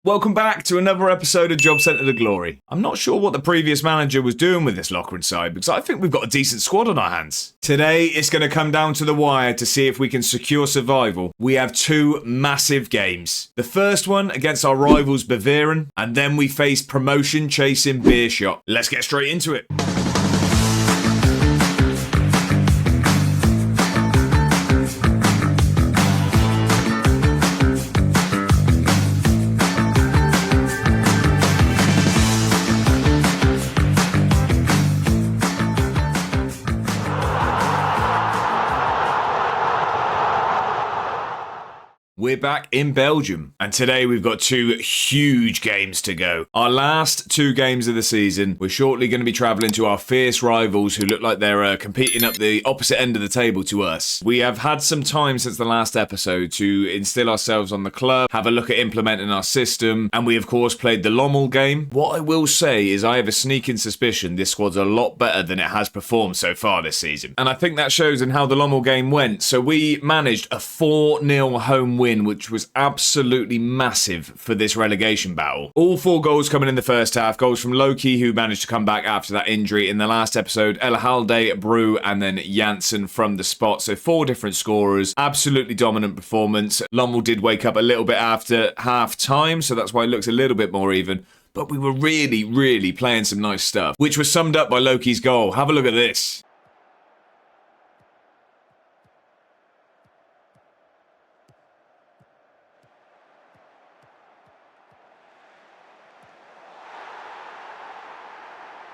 Welcome back to another episode of Job Centre to Glory. I'm not sure what the previous manager was doing with this locker inside because I think we've got a decent squad on our hands. Today it's going to come down to the wire to see if we can secure survival. We have two massive games. The first one against our rivals Beveren, and then we face promotion chasing Beerschot. Let's get straight into it. We're back in Belgium, and today we've got two huge games to go. Our last two games of the season, we're shortly going to be travelling to our fierce rivals who look like they're competing up the opposite end of the table to us. We have had some time since the last episode to instill ourselves on the club, have a look at implementing our system, and we of course played the Lommel game. What I will say is I have a sneaking suspicion this squad's a lot better than it has performed so far this season. And I think that shows in how the Lommel game went. So we managed a 4-0 home win, which was absolutely massive for this relegation battle. All 4 goals coming in the first half. Goals from Loki, who managed to come back after that injury in the last episode. Elahalde, Brew, and then Janssen from the spot. So 4 different scorers. Absolutely dominant performance. Lommel did wake up a little bit after half time, so that's why it looks a little bit more even. But we were really playing some nice stuff, which was summed up by Loki's goal. Have a look at this.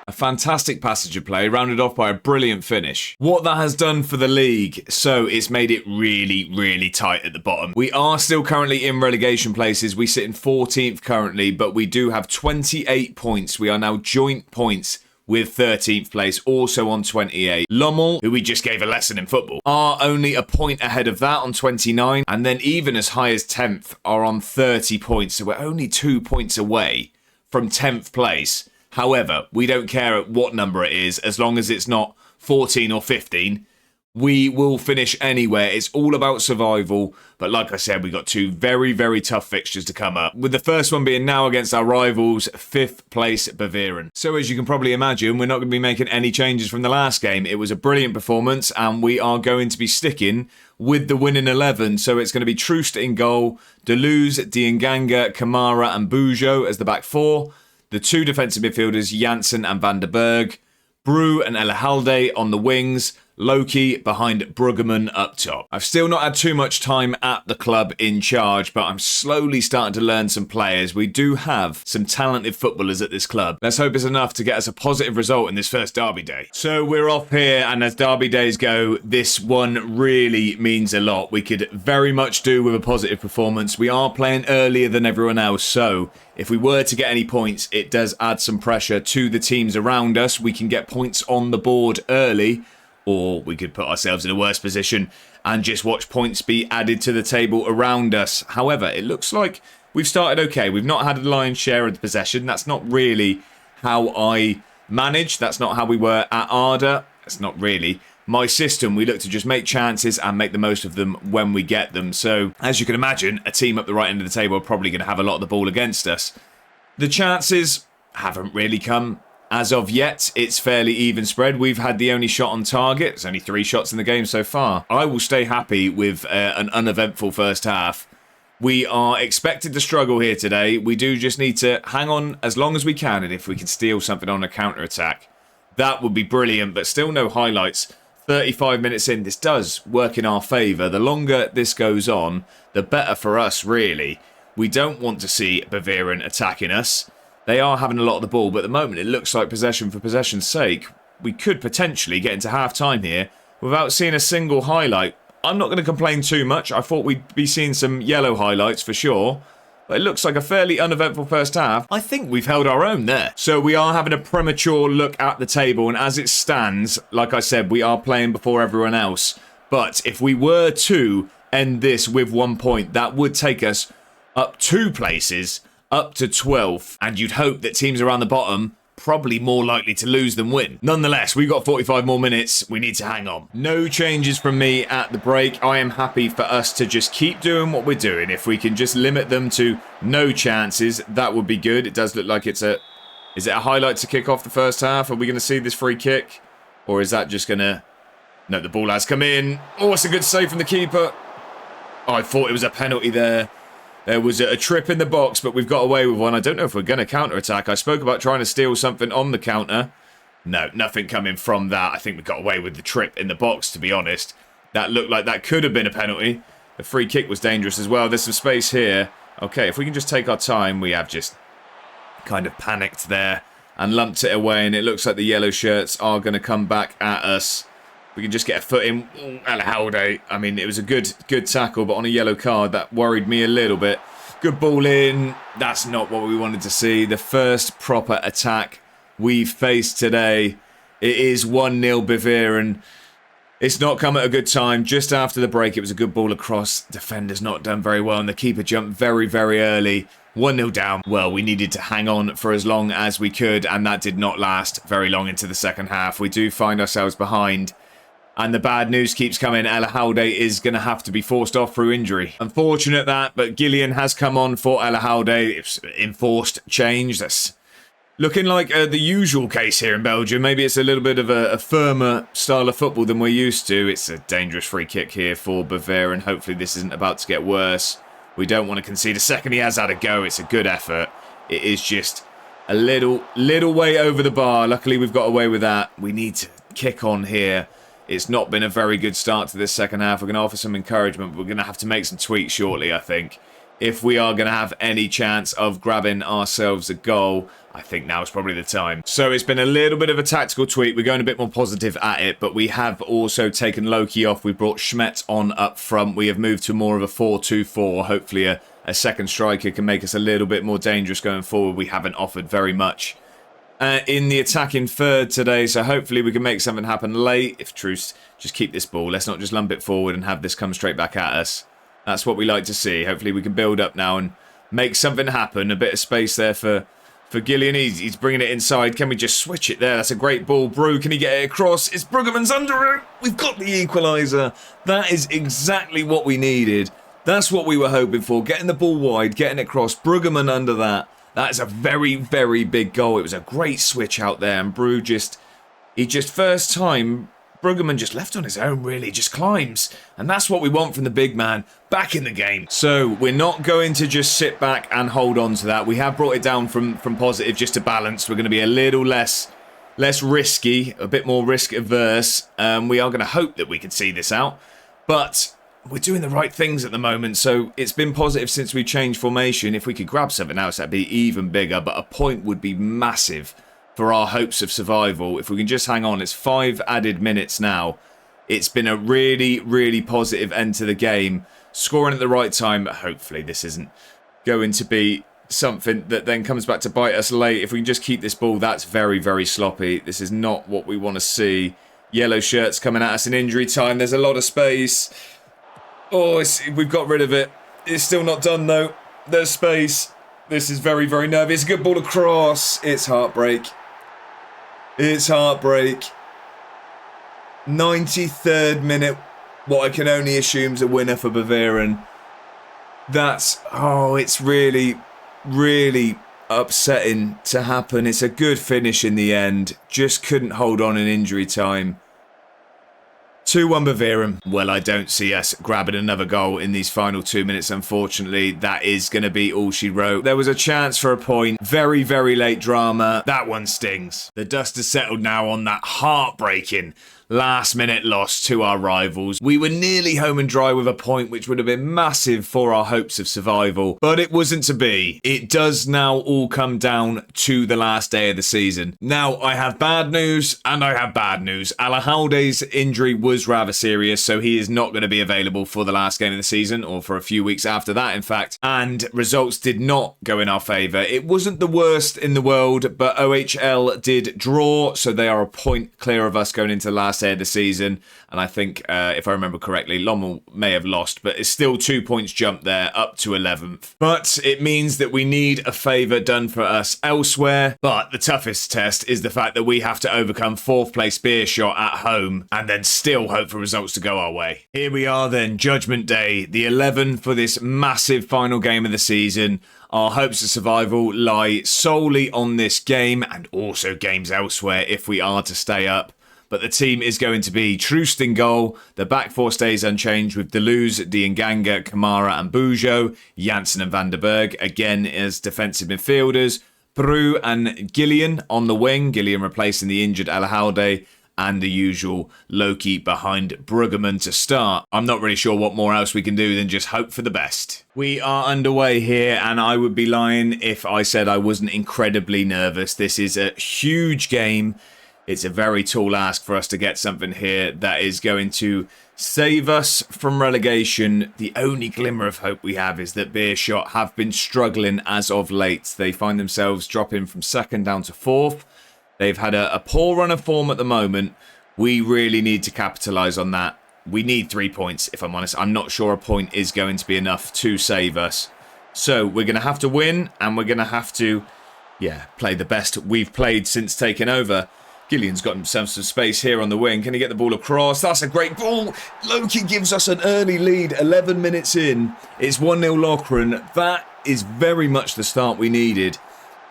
A fantastic passage of play, rounded off by a brilliant finish. What that has done for the league, so it's made it really tight at the bottom. We are still currently in relegation places. We sit in 14th currently, but we do have 28 points. We are now joint points with 13th place, also on 28. Lommel, who we just gave a lesson in football, are only a point ahead of that on 29, and then even as high as 10th are on 30 points, so we're only 2 points away from 10th place. However, we don't care at what number it is, as long as it's not 14 or 15. We will finish anywhere. It's all about survival. But like I said, we've got 2 very tough fixtures to come up. With the first one being now against our rivals, 5th place Beveren. So as you can probably imagine, we're not going to be making any changes from the last game. It was a brilliant performance, and we are going to be sticking with the winning 11. So it's going to be Troost in goal, Deleuze, Dienganga, Kamara and Beerschot as the back 4. The 2 defensive midfielders, Janssen and Van der Berg, Brew and Elahalde on the wings, Loki behind Bruggeman up top. I've still not had too much time at the club in charge, but I'm slowly starting to learn some players. We do have some talented footballers at this club. Let's hope it's enough to get us a positive result in this first derby day. So we're off here, and as derby days go, this one really means a lot. We could very much do with a positive performance. We are playing earlier than everyone else, so if we were to get any points, it does add some pressure to the teams around us. We can get points on the board early, or we could put ourselves in a worse position and just watch points be added to the table around us. However, it looks like we've started okay. We've not had a lion's share of the possession. That's not really how I manage. That's not how we were at Arda. That's not really my system. We look to just make chances and make the most of them when we get them. So, as you can imagine, a team up the right end of the table are probably going to have a lot of the ball against us. The chances haven't really come as of yet. It's fairly even spread. We've had the only shot on target. There's only 3 shots in the game so far. I will stay happy with an uneventful first half. We are expected to struggle here today. We do just need to hang on as long as we can, and if we can steal something on a counter-attack, that would be brilliant, but still no highlights. 35 minutes in, this does work in our favour. The longer this goes on, the better for us, really. We don't want to see Beveren attacking us. They are having a lot of the ball, but at the moment it looks like possession for possession's sake. We could potentially get into half-time here without seeing a single highlight. I'm not going to complain too much. I thought we'd be seeing some yellow highlights for sure, but it looks like a fairly uneventful first half. I think we've held our own there. So we are having a premature look at the table, and as it stands, like I said, we are playing before everyone else. But if we were to end this with 1 point, that would take us up 2 places, up to 12th, and you'd hope that teams around the bottom probably more likely to lose than win. Nonetheless, we've got 45 more minutes. We need to hang on. No changes from me at the break. I am happy for us to just keep doing what we're doing. If we can just limit them to no chances, that would be good. It does look like it's a... Is it a highlight to kick off the first half? Are we going to see this free kick? Or is that just going to... No, the ball has come in. Oh, it's a good save from the keeper. Oh, I thought it was a penalty there. There was a trip in the box, but we've got away with one. I don't know if we're going to counter-attack. I spoke about trying to steal something on the counter. No, nothing coming from that. I think we got away with the trip in the box, to be honest. That looked like that could have been a penalty. The free kick was dangerous as well. There's some space here. Okay, if we can just take our time, we have just... kind of panicked there and lumped it away, and it looks like the yellow shirts are going to come back at us. We can just get a foot in. Alhalde. I mean, it was a good tackle, but on a yellow card, that worried me a little bit. Good ball in. That's not what we wanted to see. The first proper attack we've faced today. It is 1-0 Beveren. It's not come at a good time. Just after the break, it was a good ball across. Defender's not done very well, and the keeper jumped very, very early. 1-0 down. Well, we needed to hang on for as long as we could, and that did not last very long into the second half. We do find ourselves behind, and the bad news keeps coming. Alhalde is going to have to be forced off through injury. Unfortunate that, but Gillian has come on for Alhalde. It's enforced change. That's looking like the usual case here in Belgium. Maybe it's a little bit of a firmer style of football than we're used to. It's a dangerous free kick here for Beveren. Hopefully this isn't about to get worse. We don't want to concede a second. He has had a go. It's a good effort. It is just a little way over the bar. Luckily, we've got away with that. We need to kick on here. It's not been a very good start to this second half. We're going to offer some encouragement, but we're going to have to make some tweaks shortly, I think. If we are going to have any chance of grabbing ourselves a goal, I think now is probably the time. So it's been a little bit of a tactical tweak. We're going a bit more positive at it, but we have also taken Loki off. We brought Schmetz on up front. We have moved to more of a 4-2-4. Hopefully a second striker can make us a little bit more dangerous going forward. We haven't offered very much in the attacking third today, so hopefully we can make something happen late. If Truce, just keep this ball. Let's not just lump it forward and have this come straight back at us. That's what we like to see. Hopefully we can build up now and make something happen. A bit of space there for Gillian. He's bringing it inside. Can we just switch it there? That's a great ball. Brew, can he get it across? It's Bruggeman's under it. We've got the equaliser. That is exactly what we needed. That's what we were hoping for. Getting the ball wide, getting it across. Bruggeman under that. That is a very, very big goal. It was a great switch out there. And Brew first time... Bruggeman just left on his own, really, just climbs. And that's what we want from the big man back in the game. So we're not going to just sit back and hold on to that. We have brought it down from positive just to balance. We're going to be a little less risky, a bit more risk averse. We are going to hope that we can see this out. But we're doing the right things at the moment. So it's been positive since we changed formation. If we could grab something else, that'd be even bigger. But a point would be massive for our hopes of survival. If we can just hang on, it's 5 added minutes now. It's been a really, really positive end to the game. Scoring at the right time, but hopefully this isn't going to be something that then comes back to bite us late. If we can just keep this ball, that's very, very sloppy. This is not what we want to see. Yellow shirts coming at us in injury time. There's a lot of space. Oh, we've got rid of it. It's still not done though. There's space. This is very, very nervy. It's a good ball across. It's heartbreak. It's heartbreak. 93rd minute. What I can only assume is a winner for Beveren. It's really, really upsetting to happen. It's a good finish in the end. Just couldn't hold on in injury time. 2-1 Beveren. Well, I don't see us grabbing another goal in these final 2 minutes, unfortunately. That is going to be all she wrote. There was a chance for a point. Very, very late drama. That one stings. The dust has settled now on that heartbreaking last-minute loss to our rivals. We were nearly home and dry with a point, which would have been massive for our hopes of survival, but it wasn't to be. It does now all come down to the last day of the season. Now, I have bad news, and I have bad news. Alhalde's injury was rather serious, so he is not going to be available for the last game of the season, or for a few weeks after that, in fact, and results did not go in our favour. It wasn't the worst in the world, but OHL did draw, so they are a point clear of us going into the last last day of the season. And I think, if I remember correctly, Lommel may have lost, but it's still 2 points jump there, up to 11th. But it means that we need a favour done for us elsewhere. But the toughest test is the fact that we have to overcome 4th place Beerschot at home and then still hope for results to go our way. Here we are then, Judgment Day, the 11 for this massive final game of the season. Our hopes of survival lie solely on this game and also games elsewhere if we are to stay up. But the team is going to be Troost in goal. The back four stays unchanged with Deleuze, Dianganga, Kamara and Bujo. Janssen and Van der Berg again as defensive midfielders. Peru and Gillian on the wing. Gillian replacing the injured Alahalde. And the usual Loki behind Bruggeman to start. I'm not really sure what more else we can do than just hope for the best. We are underway here, and I would be lying if I said I wasn't incredibly nervous. This is a huge game. It's a very tall ask for us to get something here that is going to save us from relegation. The only glimmer of hope we have is that Beerschot have been struggling as of late. They find themselves dropping from 2nd down to 4th. They've had a poor run of form at the moment. We really need to capitalise on that. We need 3 points, if I'm honest. I'm not sure a point is going to be enough to save us. So we're going to have to win, and we're going to have to, play the best we've played since taking over. Gillian's got himself some space here on the wing. Can he get the ball across? That's a great ball. Loki gives us an early lead, 11 minutes in. It's 1-0 Loughran. That is very much the start we needed.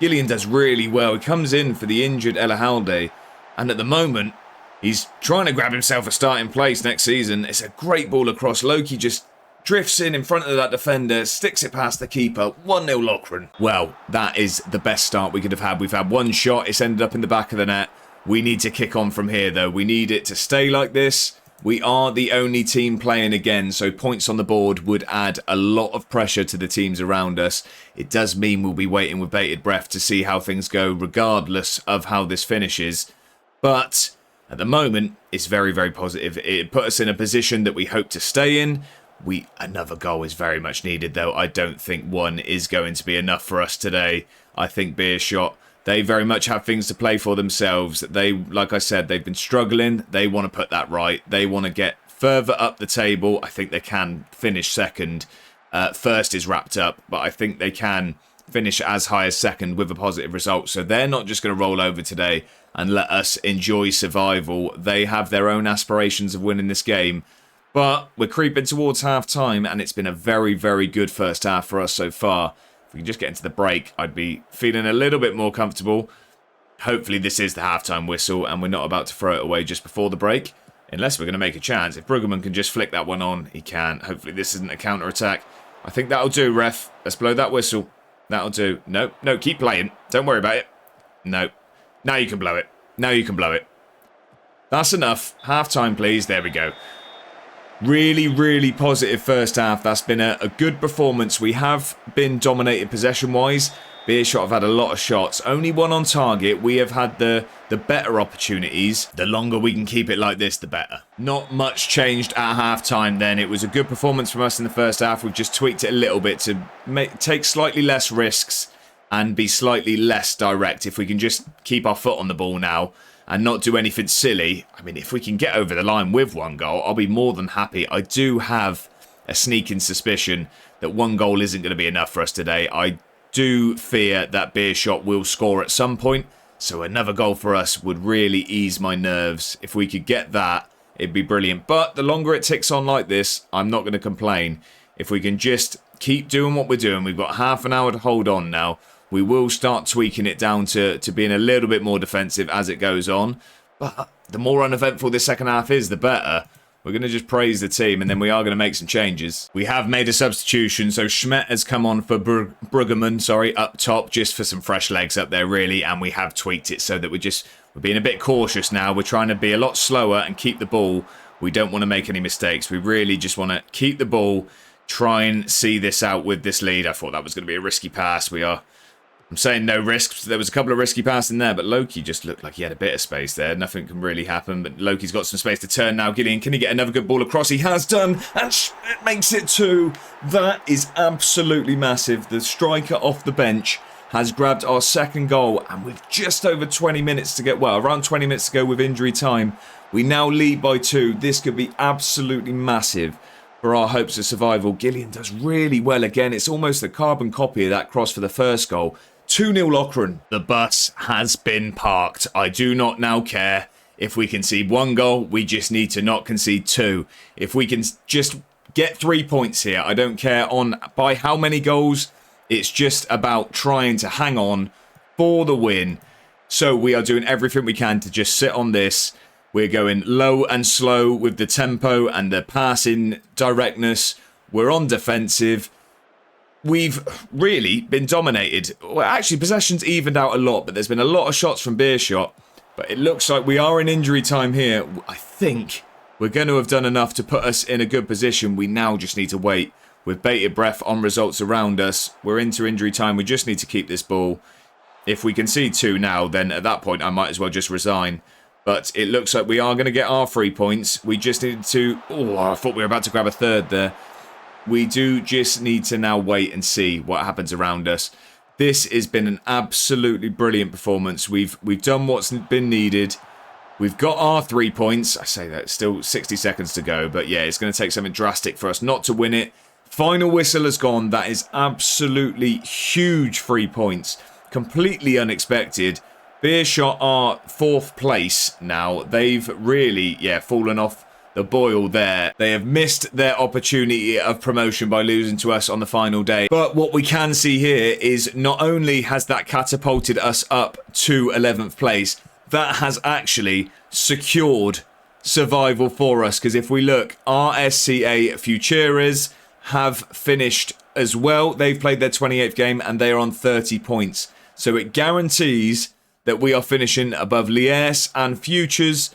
Gillian does really well. He comes in for the injured Alahalde, and at the moment, he's trying to grab himself a starting place next season. It's a great ball across. Loki just drifts in front of that defender, sticks it past the keeper. 1-0 Loughran. Well, that is the best start we could have had. We've had one shot. It's ended up in the back of the net. We need to kick on from here, though. We need it to stay like this. We are the only team playing again, so points on the board would add a lot of pressure to the teams around us. It does mean we'll be waiting with bated breath to see how things go, regardless of how this finishes. But at the moment, it's very, very positive. It put us in a position that we hope to stay in. Another goal is very much needed, though. I don't think one is going to be enough for us today. I think Beerschot, they very much have things to play for themselves. They, like I said, they've been struggling. They want to put that right. They want to get further up the table. I think they can finish second. First is wrapped up, but I think they can finish as high as second with a positive result. So they're not just going to roll over today and let us enjoy survival. They have their own aspirations of winning this game. But we're creeping towards half-time, and it's been a very, very good first half for us so far. If we can just get into the break, I'd be feeling a little bit more comfortable. Hopefully this is the halftime whistle and we're not about to throw it away just before the break. Unless we're going to make a chance. If Bruggeman can just flick that one on, he can. Hopefully this isn't a counter-attack. I think that'll do, ref. Let's blow that whistle. That'll do. No, keep playing. Don't worry about it. No. Now you can blow it. Now you can blow it. That's enough. Half-time, please. There we go. Really, really positive first half. That's been a good performance. We have been dominated possession-wise. Beerschot have had a lot of shots. Only one on target. We have had the better opportunities. The longer we can keep it like this, the better. Not much changed at half-time then. It was a good performance from us in the first half. We've just tweaked it a little bit to take slightly less risks and be slightly less direct. If we can just keep our foot on the ball now and not do anything silly. I mean, if we can get over the line with one goal, I'll be more than happy. I do have a sneaking suspicion that one goal isn't going to be enough for us today. I do fear that Beerschot will score at some point, so another goal for us would really ease my nerves. If we could get that, it'd be brilliant. But the longer it ticks on like this, I'm not going to complain. If we can just keep doing what we're doing, we've got half an hour to hold on now. We will start tweaking it down to being a little bit more defensive as it goes on. But the more uneventful this second half is, the better. We're going to just praise the team, and then we are going to make some changes. We have made a substitution, so Schmidt has come on for Bruggeman, up top, just for some fresh legs up there, really. And we have tweaked it so that we're being a bit cautious now. We're trying to be a lot slower and keep the ball. We don't want to make any mistakes. We really just want to keep the ball, try and see this out with this lead. I thought that was going to be a risky pass. I'm saying no risks. There was a couple of risky passes in there, but Loki just looked like he had a bit of space there. Nothing can really happen, but Loki's got some space to turn now. Gillian, can he get another good ball across? He has done, and Schmidt makes it 2. That is absolutely massive. The striker off the bench has grabbed our second goal, and with just over 20 minutes to get, well, around 20 minutes to go with injury time, We now lead by 2. This could be absolutely massive for our hopes of survival. Gillian does really well again. It's almost a carbon copy of that cross for the first goal. 2-0 Loughran. The bus has been parked. I do not now care if we concede 1 goal. We just need to not concede 2. If we can just get 3 points here, I don't care by how many goals. It's just about trying to hang on for the win. So we are doing everything we can to just sit on this. We're going low and slow with the tempo and the passing directness. We're on defensive. We've really been dominated. Well, actually, possession's evened out a lot, but there's been a lot of shots from Beerschot. But it looks like we are in injury time here. I think we're going to have done enough to put us in a good position. We now just need to wait with bated breath on results around us. We're into injury time. We just need to keep this ball. If we concede 2 now, then at that point I might as well just resign. But it looks like we are going to get our 3 points. We just need to... Oh, I thought we were about to grab a third there. We do just need to now wait and see what happens around us. This has been an absolutely brilliant performance. We've done what's been needed. We've got our 3 points. I say that, still 60 seconds to go. But yeah, it's going to take something drastic for us not to win it. Final whistle has gone. That is absolutely huge 3 points. Completely unexpected. Beerschot are 4th place now. They've really, fallen off the boil there. They have missed their opportunity of promotion by losing to us on the final day. But what we can see here is not only has that catapulted us up to 11th place, that has actually secured survival for us. Because if we look, RSCA Futuras have finished as well. They've played their 28th game and they are on 30 points. So it guarantees that we are finishing above Liège and Futures.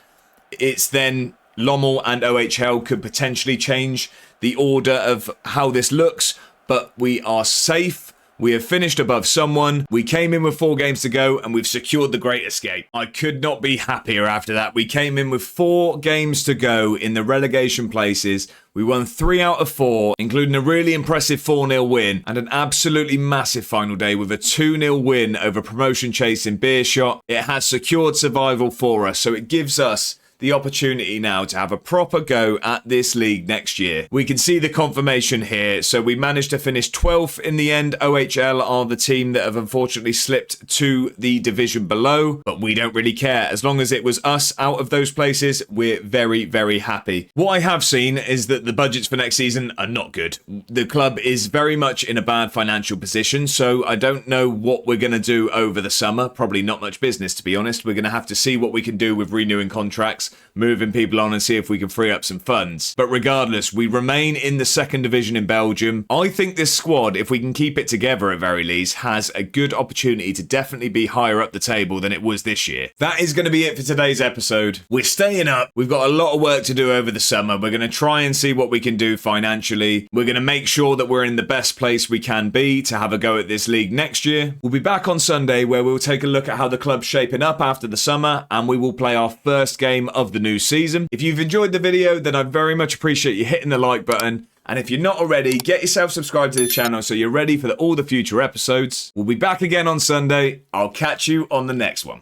It's then Lommel and OHL could potentially change the order of how this looks, but we are safe. We have finished above someone. We came in with 4 games to go and we've secured the Great Escape. I could not be happier after that. We came in with 4 games to go in the relegation places. We won 3 out of 4, including a really impressive 4-0 win and an absolutely massive final day with a 2-0 win over promotion chasing Beerschot. It has secured survival for us, so it gives us the opportunity now to have a proper go at this league next year. We can see the confirmation here. So we managed to finish 12th in the end. OHL are the team that have unfortunately slipped to the division below, but we don't really care. As long as it was us out of those places, we're very, very happy. What I have seen is that the budgets for next season are not good. The club is very much in a bad financial position, so I don't know what we're going to do over the summer. Probably not much business, to be honest. We're going to have to see what we can do with renewing contracts, moving people on and see if we can free up some funds. But regardless, we remain in the 2nd division in Belgium. I think this squad, if we can keep it together at very least, has a good opportunity to definitely be higher up the table than it was this year. That is going to be it for today's episode. We're staying up. We've got a lot of work to do over the summer. We're going to try and see what we can do financially. We're going to make sure that we're in the best place we can be to have a go at this league next year. We'll be back on Sunday where we'll take a look at how the club's shaping up after the summer, and we will play our first game of the new season. If you've enjoyed the video, then I'd very much appreciate you hitting the like button. And if you're not already, get yourself subscribed to the channel so you're ready for all the future episodes. We'll be back again on Sunday. I'll catch you on the next one.